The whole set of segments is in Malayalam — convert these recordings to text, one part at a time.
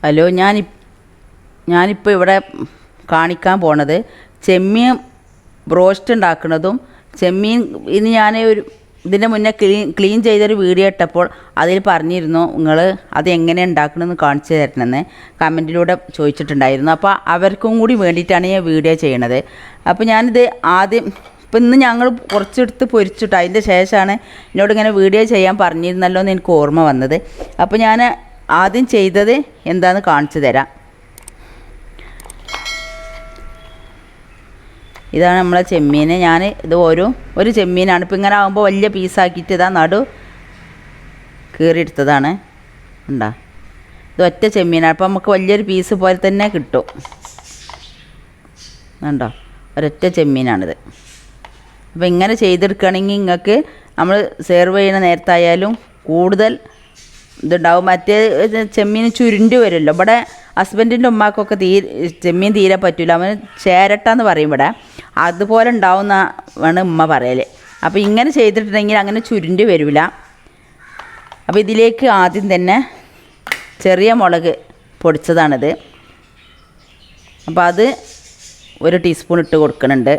ഹലോ, ഞാനിപ്പോൾ ഇവിടെ കാണിക്കാൻ പോണത് ചെമ്മീൻ ബ്രോസ്റ്റ് ഉണ്ടാക്കുന്നതും ചെമ്മീൻ ഇനി ഞാൻ ഇതിൻ്റെ മുന്നേ ക്ലീൻ ചെയ്തൊരു വീഡിയോ ഇട്ടപ്പോൾ അതിൽ പറഞ്ഞിരുന്നു നിങ്ങൾ അത് എങ്ങനെ ഉണ്ടാക്കണമെന്ന് കാണിച്ചു തരണമെന്ന് കമൻറ്റിലൂടെ ചോദിച്ചിട്ടുണ്ടായിരുന്നു. അപ്പോൾ അവർക്കും കൂടി വേണ്ടിയിട്ടാണ് ഈ വീഡിയോ ചെയ്യണത്. അപ്പോൾ ഞാനിത് ആദ്യം ഇപ്പം ഇന്ന് ഞങ്ങൾ കുറച്ചെടുത്ത് പൊരിച്ചിട്ട് അതിൻ്റെ ശേഷമാണ് എന്നോട് ഇങ്ങനെ വീഡിയോ ചെയ്യാൻ പറഞ്ഞിരുന്നല്ലോ എന്ന് എനിക്ക് ഓർമ്മ വന്നത്. അപ്പോൾ ഞാൻ ആദ്യം ചെയ്തത് എന്താണെന്ന് കാണിച്ചു തരാം. ഇതാണ് നമ്മളെ ചെമ്മീൻ. ഞാൻ ഇത് ഒരു ചെമ്മീനാണ്. ഇപ്പോൾ ഇങ്ങനെ ആകുമ്പോൾ വലിയ പീസാക്കിയിട്ട് ഇതാ നടു കീറിയെടുത്തതാണ്. ഉണ്ടാ, ഇത് ഒറ്റ ചെമ്മീനാണ്. അപ്പോൾ നമുക്ക് വലിയൊരു പീസ് പോലെ തന്നെ കിട്ടും. ഉണ്ടോ, ഒരൊറ്റ ചെമ്മീനാണിത്. അപ്പോൾ ഇങ്ങനെ ചെയ്തെടുക്കുകയാണെങ്കിൽ നിങ്ങൾക്ക് നമ്മൾ സെർവ് ചെയ്യുന്ന നേരത്തായാലും കൂടുതൽ ഇതുണ്ടാവും. മറ്റേ ചെമ്മീൻ ചുരുണ്ടി വരുമല്ലോ. ഇവിടെ ഹസ്ബൻഡിൻ്റെ ഉമ്മാക്കൊക്കെ ചെമ്മീൻ തീരെ പറ്റില്ല, അവന് ചേരട്ടാന്ന് പറയും ഇവിടെ. അതുപോലെ ഉണ്ടാവുന്നതാണ് ഉമ്മ പറയൽ. അപ്പോൾ ഇങ്ങനെ ചെയ്തിട്ടുണ്ടെങ്കിൽ അങ്ങനെ ചുരുണ്ടി വരില്ല. അപ്പോൾ ഇതിലേക്ക് ആദ്യം തന്നെ ചെറിയ മുളക് പൊടിച്ചതാണിത്. അപ്പോൾ അത് 1 ടീസ്പൂൺ ഇട്ട് കൊടുക്കുന്നുണ്ട്.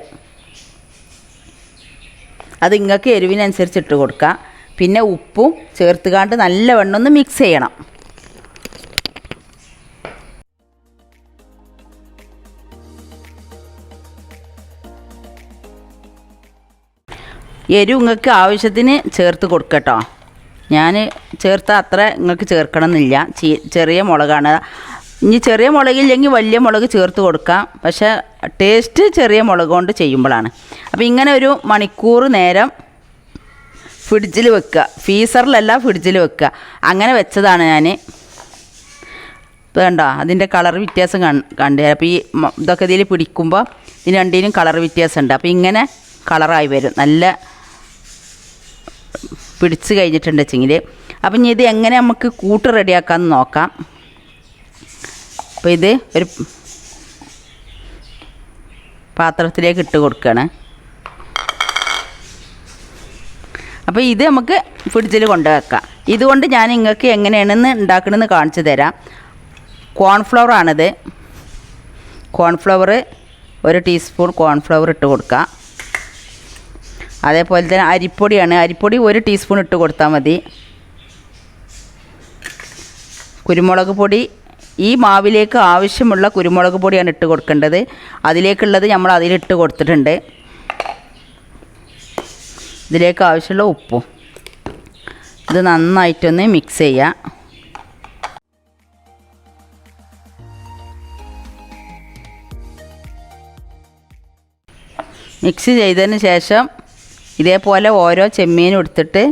അത് നിങ്ങൾക്ക് എരിവിനനുസരിച്ച് ഇട്ട് കൊടുക്കുക. പിന്നെ ഉപ്പും ചേർത്തുകാണ്ട് നല്ലവണ്ണം ഒന്ന് മിക്സ് ചെയ്യണം. എരിവ് നിങ്ങൾക്ക് ആവശ്യത്തിന് ചേർത്ത് കൊടുക്കട്ടോ. ഞാൻ ചേർത്ത അത്ര നിങ്ങൾക്ക് ചേർക്കണം എന്നില്ല. ചെറിയ മുളകാണ്. ഇനി ചെറിയ മുളകില്ലെങ്കിൽ വലിയ മുളക് ചേർത്ത് കൊടുക്കാം. പക്ഷേ ടേസ്റ്റ് ചെറിയ മുളക് കൊണ്ട് ചെയ്യുമ്പോഴാണ്. അപ്പോൾ ഇങ്ങനെ 1 മണിക്കൂർ നേരം ഫ്രിഡ്ജിൽ വെക്കുക. ഫ്രീസറിലല്ല, ഫ്രിഡ്ജിൽ വെക്കുക. അങ്ങനെ വെച്ചതാണ് ഞാൻ. ഇപ്പോൾ കണ്ടോ, അതിൻ്റെ കളർ വ്യത്യാസം കണ്ടു. അപ്പോൾ ഈ ഇതൊക്കെ ഇതിൽ പിടിക്കുമ്പോൾ ഇതിന് രണ്ടിനും കളർ വ്യത്യാസമുണ്ട്. അപ്പോൾ ഇങ്ങനെ കളറായി വരും, നല്ല പിടിച്ച് കഴിഞ്ഞിട്ടുണ്ട് വെച്ചെങ്കിൽ. അപ്പം ഇനി ഇത് എങ്ങനെ നമുക്ക് കൂട്ട് റെഡിയാക്കാമെന്ന് നോക്കാം. അപ്പോൾ ഇത് ഒരു പാത്രത്തിലേക്ക് ഇട്ട് കൊടുക്കുകയാണ്. അപ്പോൾ ഇത് നമുക്ക് ഫ്രിഡ്ജിൽ കൊണ്ടുവെക്കാം. ഇതുകൊണ്ട് ഞാൻ നിങ്ങൾക്ക് എങ്ങനെയാണെന്ന് ഉണ്ടാക്കണമെന്ന് കാണിച്ചു തരാം. കോൺഫ്ലവർ ആണിത്. കോൺഫ്ലവർ 1 ടീസ്പൂൺ കോൺഫ്ലവർ ഇട്ട് കൊടുക്കുക. അതേപോലെ തന്നെ അരിപ്പൊടിയാണ്. അരിപ്പൊടി 1 ടീസ്പൂൺ ഇട്ട് കൊടുത്താൽ മതി. കുരുമുളക് പൊടി, ഈ മാവിലേക്ക് ആവശ്യമുള്ള കുരുമുളക് പൊടിയാണ് ഇട്ട് കൊടുക്കേണ്ടത്. അതിലേക്കുള്ളത് നമ്മൾ അതിലിട്ട് കൊടുത്തിട്ടുണ്ട്. ഇതിലേക്ക് ആവശ്യമുള്ള ഉപ്പും. ഇത് നന്നായിട്ടൊന്ന് മിക്സ് ചെയ്യുക. മിക്സ് ചെയ്തതിന് ശേഷം ഇതേപോലെ ഓരോ ചെമ്മീനും എടുത്തിട്ട്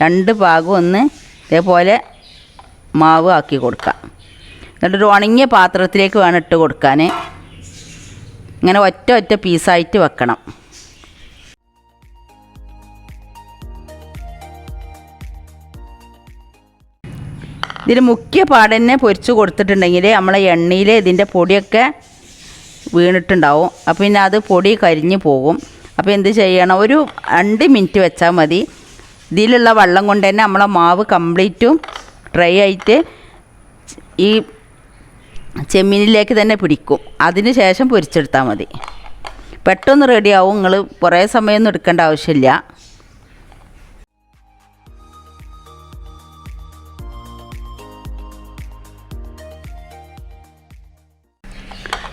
2 ഭാഗം ഒന്ന് ഇതേപോലെ മാവ് ആക്കി കൊടുക്കാം. എന്നിട്ടൊരു ഉണങ്ങിയ പാത്രത്തിലേക്ക് വേണം ഇട്ട് കൊടുക്കാൻ. ഇങ്ങനെ ഒറ്റ പീസായിട്ട് വെക്കണം. ഇതിൽ മുക്കിയ പാടന്നെ പൊരിച്ച് കൊടുത്തിട്ടുണ്ടെങ്കിൽ നമ്മളെ എണ്ണയിൽ ഇതിൻ്റെ പൊടിയൊക്കെ വീണിട്ടുണ്ടാവും. അപ്പോൾ പിന്നെ അത് പൊടി കരിഞ്ഞ് പോകും. അപ്പോൾ എന്ത് ചെയ്യണം, ഒരു 2 മിനിറ്റ് വെച്ചാൽ മതി. ഇതിലുള്ള വെള്ളം കൊണ്ട് തന്നെ നമ്മളെ മാവ് കംപ്ലീറ്റും ഡ്രൈ ആയിട്ട് ഈ ചെമ്മീനിലേക്ക് തന്നെ പിടിക്കും. അതിന് ശേഷം പൊരിച്ചെടുത്താൽ മതി. പെട്ടെന്ന് റെഡിയാവും. നിങ്ങൾ കുറേ സമയമൊന്നും എടുക്കേണ്ട ആവശ്യമില്ല.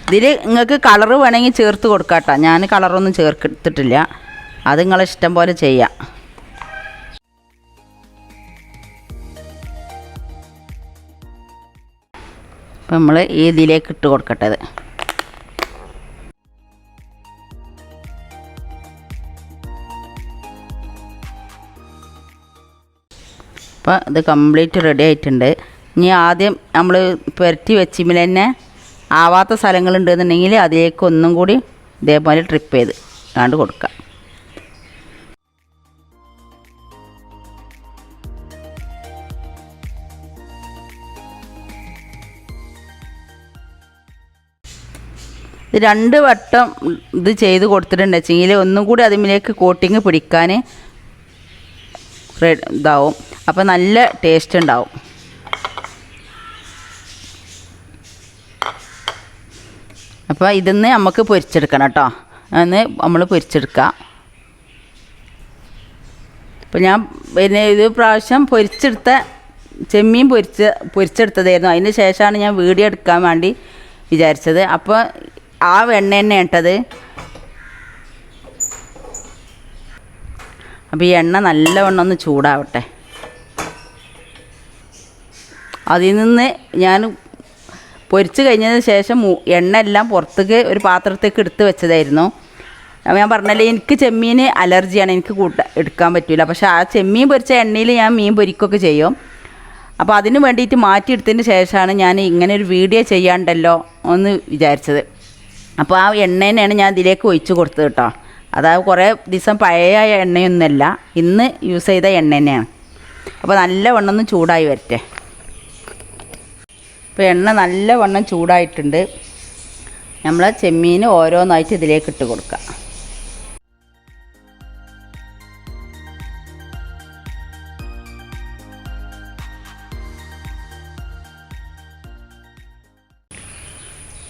ഇതിൽ നിങ്ങൾക്ക് കളറ് വേണമെങ്കിൽ ചേർത്ത് കൊടുക്കാം കേട്ടോ. ഞാൻ കളറൊന്നും ചേർത്തിട്ടില്ല. അത് നിങ്ങളെ ഇഷ്ടം പോലെ ചെയ്യാം. അപ്പം നമ്മൾ ഇതിലേക്ക് ഇട്ട് കൊടുക്കട്ടത്. അപ്പോൾ ഇത് കംപ്ലീറ്റ് റെഡി ആയിട്ടുണ്ട്. ഇനി ആദ്യം നമ്മൾ പുരട്ടി വെച്ചിമിൽ തന്നെ ആവാത്ത സ്ഥലങ്ങളുണ്ടെന്നുണ്ടെങ്കിൽ അതിലേക്ക് ഒന്നും കൂടി ഇതേപോലെ ട്രിപ്പ് ചെയ്ത് കണ്ട് കൊടുക്കാം. ഇത് 2 വട്ടം ഇത് ചെയ്ത് കൊടുത്തിട്ടുണ്ട് വെച്ചെങ്കിൽ ഒന്നും കൂടി അതിലേക്ക് കോട്ടിങ് പിടിക്കാൻ ഇതാവും. അപ്പോൾ നല്ല ടേസ്റ്റ് ഉണ്ടാവും. അപ്പോൾ ഇതിന്ന് നമുക്ക് പൊരിച്ചെടുക്കണം കേട്ടോ. അന്ന് നമ്മൾ പൊരിച്ചെടുക്കാം. അപ്പോൾ ഞാൻ പിന്നെ ഇത് പ്രാവശ്യം പൊരിച്ചെടുത്ത ചെമ്മീൻ പൊരിച്ചെടുത്തതായിരുന്നു. അതിന് ശേഷമാണ് ഞാൻ വീഡിയോ എടുക്കാൻ വേണ്ടി വിചാരിച്ചത്. അപ്പോൾ ആ എണ്ണ തന്നെ ഇട്ടത്. അപ്പോൾ ഈ എണ്ണ നല്ലവണ്ണം ഒന്ന് ചൂടാവട്ടെ. അതിൽ നിന്ന് ഞാൻ പൊരിച്ച് കഴിഞ്ഞതിന് ശേഷം എണ്ണ എല്ലാം പുറത്തേക്ക് ഒരു പാത്രത്തേക്ക് എടുത്ത് വെച്ചതായിരുന്നു. അപ്പോൾ ഞാൻ പറഞ്ഞല്ലേ, എനിക്ക് ചെമ്മീൻ അലർജിയാണ്, എനിക്ക് എടുക്കാൻ പറ്റില്ല. പക്ഷേ ആ ചെമ്മീൻ പൊരിച്ച എണ്ണയിൽ ഞാൻ മീൻ പൊരിക്കുകയൊക്കെ ചെയ്യും. അപ്പോൾ അതിന് വേണ്ടിയിട്ട് മാറ്റിയെടുത്തതിന് ശേഷമാണ് ഞാൻ ഇങ്ങനെ ഒരു വീഡിയോ ചെയ്യാണ്ടല്ലോ എന്ന് വിചാരിച്ചത്. അപ്പോൾ ആ എണ്ണ തന്നെയാണ് ഞാൻ ഇതിലേക്ക് ഒഴിച്ച് കൊടുത്തത് കേട്ടോ. അതായത് കുറേ ദിവസം പഴയ എണ്ണയൊന്നുമല്ല, ഇന്ന് യൂസ് ചെയ്ത എണ്ണ തന്നെയാണ്. അപ്പോൾ നല്ലവണ്ണം ഒന്ന് ചൂടായി വരട്ടെ. ഇപ്പോൾ എണ്ണ നല്ലവണ്ണം ചൂടായിട്ടുണ്ട്. നമ്മൾ ചെമ്മീൻ ഓരോന്നായിട്ട് ഇതിലേക്ക് ഇട്ട് കൊടുക്കുക.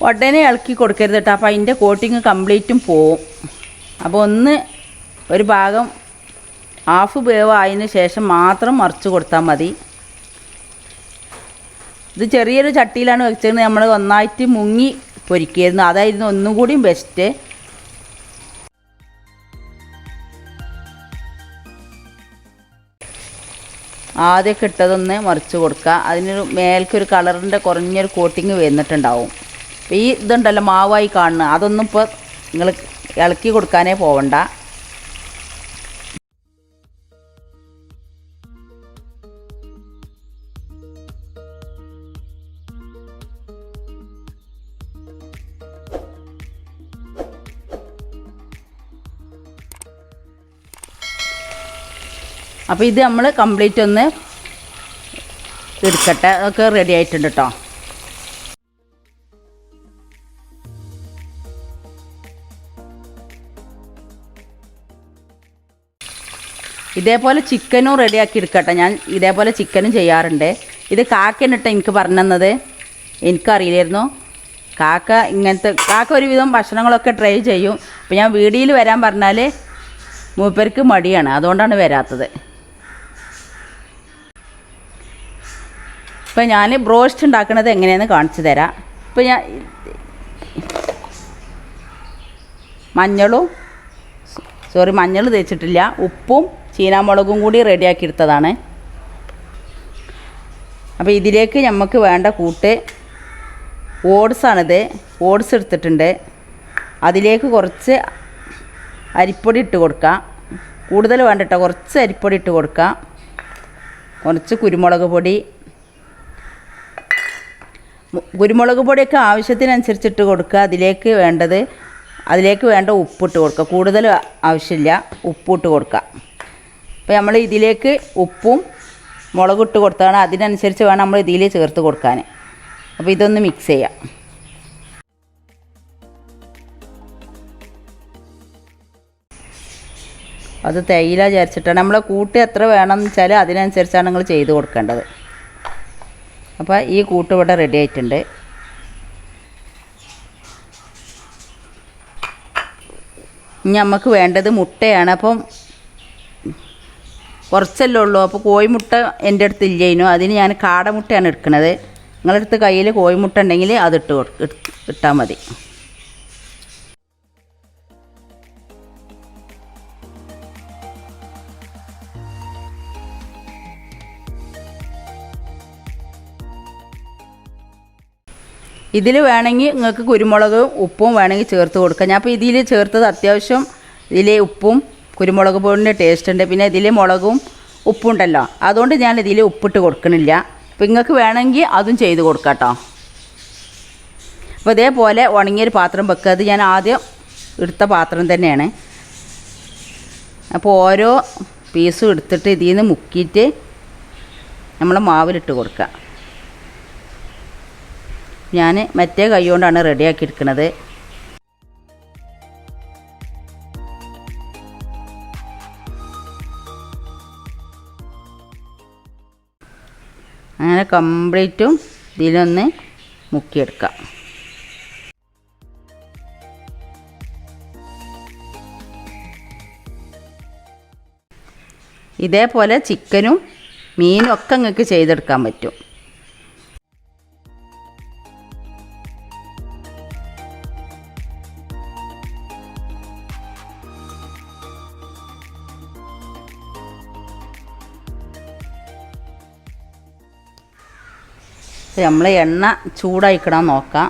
ഉടനെ ഇളക്കി കൊടുക്കരുത് കേട്ടോ. അപ്പോൾ അതിൻ്റെ കോട്ടിങ് കംപ്ലീറ്റും പോവും. അപ്പോൾ ഒരു ഭാഗം ഹാഫ് വേവ് ആയതിന് ശേഷം മാത്രം മറിച്ച് കൊടുത്താൽ മതി. ഇത് ചെറിയൊരു ചട്ടിയിലാണ് വെച്ചത്. നമ്മൾ ഒന്നായിട്ട് മുങ്ങി പൊരിക്കായിരുന്നു. അതായിരുന്നു ഒന്നും കൂടിയും ബെസ്റ്റ്. ആദ്യമൊക്കെ ഇട്ടതൊന്ന് മറിച്ച് കൊടുക്കുക. അതിനൊരു മേൽക്കൊരു കളറിൻ്റെ കുറഞ്ഞൊരു കോട്ടിങ് വന്നിട്ടുണ്ടാവും. അപ്പോൾ ഈ ഇതുണ്ടല്ലോ മാവായി കാണുന്നത്, അതൊന്നും ഇപ്പോൾ നിങ്ങൾ ഇളക്കി കൊടുക്കാനേ പോവണ്ട. അപ്പോൾ ഇത് നമ്മൾ കംപ്ലീറ്റ് ഒന്ന് എടുക്കട്ടെ. അതൊക്കെ റെഡി ആയിട്ടുണ്ട് കേട്ടോ. ഇതേപോലെ ചിക്കനും റെഡിയാക്കി എടുക്കട്ടെ. ഞാൻ ഇതേപോലെ ചിക്കനും ചെയ്യാറുണ്ട്. ഇത് കാക്കനിട്ട് എനിക്ക് പറഞ്ഞു തന്നത്, എനിക്കറിയില്ലായിരുന്നു. കാക്ക ഒരുവിധം ഭക്ഷണങ്ങളൊക്കെ ട്രൈ ചെയ്യും. അപ്പോൾ ഞാൻ വീഡിയോയിൽ വരാൻ പറഞ്ഞാൽ മൂപ്പർക്ക് മടിയാണ്, അതുകൊണ്ടാണ് വരാത്തത്. ഇപ്പോൾ ഞാൻ ബ്രോസ്റ്റ് ഉണ്ടാക്കുന്നത് എങ്ങനെയാണെന്ന് കാണിച്ചു തരാം. ഇപ്പോൾ ഞാൻ മഞ്ഞൾ തേച്ചിട്ടില്ല, ഉപ്പും ചീനാമുളകും കൂടി റെഡിയാക്കി എടുത്തതാണ്. അപ്പോൾ ഇതിലേക്ക് നമുക്ക് വേണ്ട കൂട്ട് ഓട്സാണിത്. ഓട്സ് എടുത്തിട്ടുണ്ട്. അതിലേക്ക് കുറച്ച് അരിപ്പൊടി ഇട്ട് കൊടുക്കാം. കൂടുതൽ വേണ്ട കേട്ടോ, കുറച്ച് അരിപ്പൊടി ഇട്ട് കൊടുക്കാം. കുറച്ച് കുരുമുളക് പൊടിയൊക്കെ ആവശ്യത്തിനനുസരിച്ചിട്ട് കൊടുക്കുക. അതിലേക്ക് വേണ്ട ഉപ്പിട്ട് കൊടുക്കുക. കൂടുതൽ ആവശ്യമില്ല, ഉപ്പിട്ട് കൊടുക്കുക. അപ്പോൾ നമ്മൾ ഇതിലേക്ക് ഉപ്പും മുളകിട്ട് കൊടുത്താണ്, അതിനനുസരിച്ച് വേണം നമ്മൾ ഇതിൽ ചേർത്ത് കൊടുക്കാൻ. അപ്പോൾ ഇതൊന്ന് മിക്സ് ചെയ്യാം. അത് തേയില വിചാരിച്ചിട്ടാണ്. നമ്മളെ കൂട്ട് എത്ര വേണമെന്ന് വെച്ചാൽ അതിനനുസരിച്ചാണ് നിങ്ങൾ ചെയ്ത് കൊടുക്കേണ്ടത്. അപ്പോൾ ഈ കൂട്ട് ഇവിടെ റെഡി ആയിട്ടുണ്ട്. ഇനി നമുക്ക് വേണ്ടത് മുട്ടയാണ്. അപ്പം കുറച്ചല്ലേ ഉള്ളൂ. അപ്പോൾ കോഴിമുട്ട എൻ്റെ അടുത്ത് ഇല്ലേനു, അതിന് ഞാൻ കാടമുട്ടയാണ് എടുക്കുന്നത്. നിങ്ങളുടെ അടുത്ത് കയ്യിൽ കോഴിമുട്ട ഉണ്ടെങ്കിൽ അത് ഇട്ടാൽ മതി. ഇതിൽ വേണമെങ്കിൽ നിങ്ങൾക്ക് കുരുമുളകും ഉപ്പും വേണമെങ്കിൽ ചേർത്ത് കൊടുക്കാം. ഞാൻ അപ്പോൾ ഇതിൽ ചേർത്തത് അത്യാവശ്യം ഇതിൽ ഉപ്പും കുരുമുളക് പൊടിൻ്റെ ടേസ്റ്റ് ഉണ്ട്. പിന്നെ ഇതിൽ മുളകും ഉപ്പും ഉണ്ടല്ലോ, അതുകൊണ്ട് ഞാൻ ഇതിൽ ഉപ്പിട്ട് കൊടുക്കണില്ല. അപ്പോൾ നിങ്ങൾക്ക് വേണമെങ്കിൽ അതും ചെയ്ത് കൊടുക്കാം കേട്ടോ. അപ്പോൾ ഇതേപോലെ ഉണങ്ങിയൊരു പാത്രം വെക്കുക. അത് ഞാൻ ആദ്യം എടുത്ത പാത്രം തന്നെയാണ്. അപ്പോൾ ഓരോ പീസും എടുത്തിട്ട് ഇതിൽ നിന്ന് മുക്കിയിട്ട് നമ്മൾ മാവിലിട്ട് കൊടുക്കുക. ഞാൻ മറ്റേ കൈ കൊണ്ടാണ് റെഡിയാക്കി എടുക്കുന്നത്. അങ്ങനെ കംപ്ലീറ്റും ഇതിലൊന്ന് മുക്കിയെടുക്കാം. ഇതേപോലെ ചിക്കനും മീനും ഒക്കെ നിങ്ങൾക്ക് ചെയ്തെടുക്കാൻ പറ്റും. നമ്മൾ എണ്ണ ചൂടായിക്കിടാൻ നോക്കാം.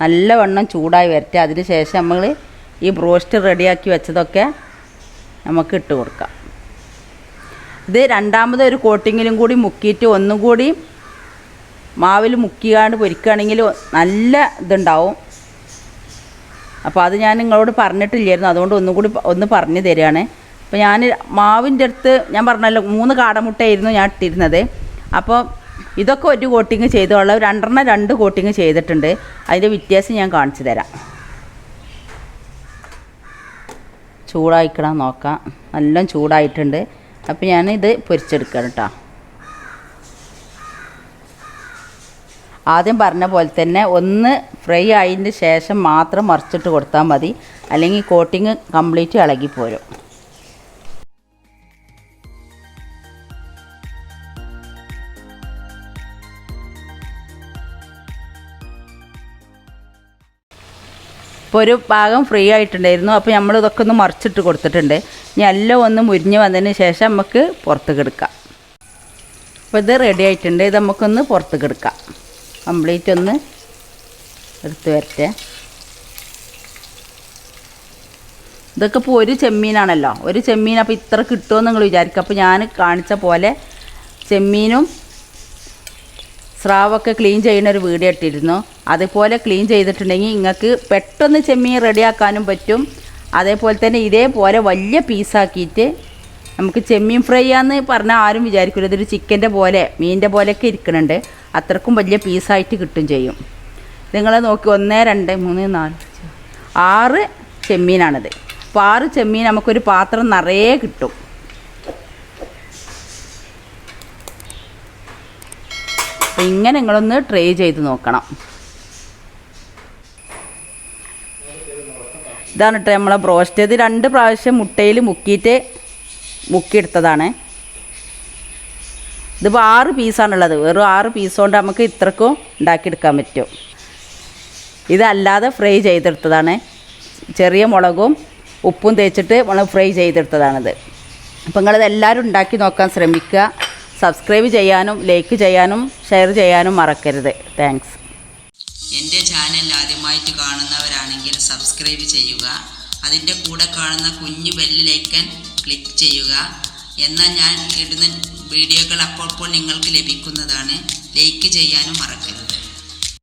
നല്ലവണ്ണം ചൂടായി വരട്ടെ. അതിന് ശേഷം നമ്മൾ ഈ ബ്രോസ്റ്റ് റെഡിയാക്കി വെച്ചതൊക്കെ നമുക്ക് ഇട്ട് കൊടുക്കാം. ഇത് രണ്ടാമത് ഒരു കോട്ടിങ്ങിലും കൂടി മുക്കിയിട്ട് ഒന്നും കൂടി മാവിൽ മുക്കിയാണ്ട് പൊരിക്കുകയാണെങ്കിൽ നല്ല ഇതുണ്ടാവും. അപ്പോൾ അത് ഞാൻ നിങ്ങളോട് പറഞ്ഞിട്ടില്ലായിരുന്നു, അതുകൊണ്ട് ഒന്നുകൂടി ഒന്ന് പറഞ്ഞു തരികയാണ്. അപ്പോൾ ഞാൻ മാവിൻ്റെ അടുത്ത് ഞാൻ പറഞ്ഞല്ലോ 3 കാടമുട്ടയായിരുന്നു ഞാൻ ഇട്ടിരുന്നത്. അപ്പോൾ ഇതൊക്കെ ഒരു കോട്ടിങ് ചെയ്തോളാം. 2 കോട്ടിങ് ചെയ്തിട്ടുണ്ട്. അതിൻ്റെ വ്യത്യാസം ഞാൻ കാണിച്ചു തരാം. ചൂടായിക്കിടാൻ നോക്കാം. നല്ല ചൂടായിട്ടുണ്ട്. അപ്പോൾ ഞാനിത് പൊരിച്ചെടുക്കണം കേട്ടോ. ആദ്യം പറഞ്ഞ പോലെ തന്നെ ഒന്ന് ഫ്രൈ ആയതിന് ശേഷം മാത്രം മറിച്ചിട്ട് കൊടുത്താൽ മതി, അല്ലെങ്കിൽ കോട്ടിങ് കംപ്ലീറ്റ് ഇളകിപ്പോരും. ഇപ്പോൾ ഒരു ഭാഗം ഫ്രീ ആയിട്ടുണ്ടായിരുന്നു. അപ്പോൾ നമ്മളിതൊക്കെ ഒന്ന് മറിച്ചിട്ട് കൊടുത്തിട്ടുണ്ട്. ഇനി എല്ലാം ഒന്ന് മുരിഞ്ഞ് വന്നതിന് ശേഷം നമുക്ക് പുറത്തേക്ക് എടുക്കാം. അപ്പോൾ ഇത് റെഡി ആയിട്ടുണ്ട്. ഇത് നമുക്കൊന്ന് പുറത്തേക്ക് എടുക്കാം. കംപ്ലീറ്റ് ഒന്ന് എടുത്ത് വരട്ടെ. ഇതൊക്കെ ഇപ്പോൾ ഒരു ചെമ്മീനാണല്ലോ, ഒരു ചെമ്മീൻ. അപ്പോൾ ഇത്ര കിട്ടുമെന്ന് നിങ്ങൾ വിചാരിക്കുക. അപ്പോൾ ഞാൻ കാണിച്ച പോലെ ചെമ്മീനും സ്രാവൊക്കെ ക്ലീൻ ചെയ്യുന്ന ഒരു വീഡിയോ ഇട്ടിരുന്നു. അതുപോലെ ക്ലീൻ ചെയ്തിട്ടുണ്ടെങ്കിൽ നിങ്ങൾക്ക് പെട്ടെന്ന് ചെമ്മീൻ റെഡിയാക്കാനും പറ്റും. അതേപോലെ തന്നെ ഇതേപോലെ വലിയ പീസാക്കിയിട്ട് നമുക്ക് ചെമ്മീൻ ഫ്രൈ ആണെന്ന് പറഞ്ഞാൽ ആരും വിചാരിക്കില്ല. ഇതൊരു ചിക്കൻ്റെ പോലെ മീനിൻ്റെ പോലെയൊക്കെ ഇരിക്കുന്നുണ്ട്. അത്രക്കും വലിയ പീസായിട്ട് കിട്ടും ചെയ്യും. നിങ്ങൾ നോക്കി 1 2 3 4 6 ചെമ്മീനാണിത്. അപ്പോൾ 6 ചെമ്മീൻ നമുക്കൊരു പാത്രം നിറയെ കിട്ടും. അപ്പോൾ ഇങ്ങനെ നിങ്ങളൊന്ന് ട്രൈ ചെയ്ത് നോക്കണം. ഇതാണ് കേട്ടോ നമ്മളെ ബ്രോസ്റ്റ്. ഇത് 2 പ്രാവശ്യം മുട്ടയിൽ മുക്കിയെടുത്തതാണ്. ഇതിപ്പോൾ 6 പീസാണുള്ളത്. വെറും 6 പീസ് കൊണ്ട് നമുക്ക് ഇത്രക്കും ഉണ്ടാക്കിയെടുക്കാൻ പറ്റും. ഇതല്ലാതെ ഫ്രൈ ചെയ്തെടുത്തതാണ്. ചെറിയ മുളകും ഉപ്പും തേച്ചിട്ട് നമ്മൾ ഫ്രൈ ചെയ്തെടുത്തതാണിത്. അപ്പോൾ നിങ്ങളിത് എല്ലാവരും ഉണ്ടാക്കി നോക്കാൻ ശ്രമിക്കുക. സബ്സ്ക്രൈബ് ചെയ്യാനും ലൈക്ക് ചെയ്യാനും ഷെയർ ചെയ്യാനും മറക്കരുത്. താങ്ക്സ്. എൻ്റെ ചാനൽ ആദ്യമായിട്ട് കാണുന്നവരാണെങ്കിൽ സബ്സ്ക്രൈബ് ചെയ്യുക. അതിൻ്റെ കൂടെ കാണുന്ന കുഞ്ഞു ബെല്ലിലേക്കൻ ക്ലിക്ക് ചെയ്യുക. എന്നാൽ ഞാൻ ഇടുന്ന വീഡിയോകൾ അപ്പോൾ നിങ്ങൾക്ക് ലഭിക്കുന്നതാണ്. ലൈക്ക് ചെയ്യാനും മറക്കരുത്.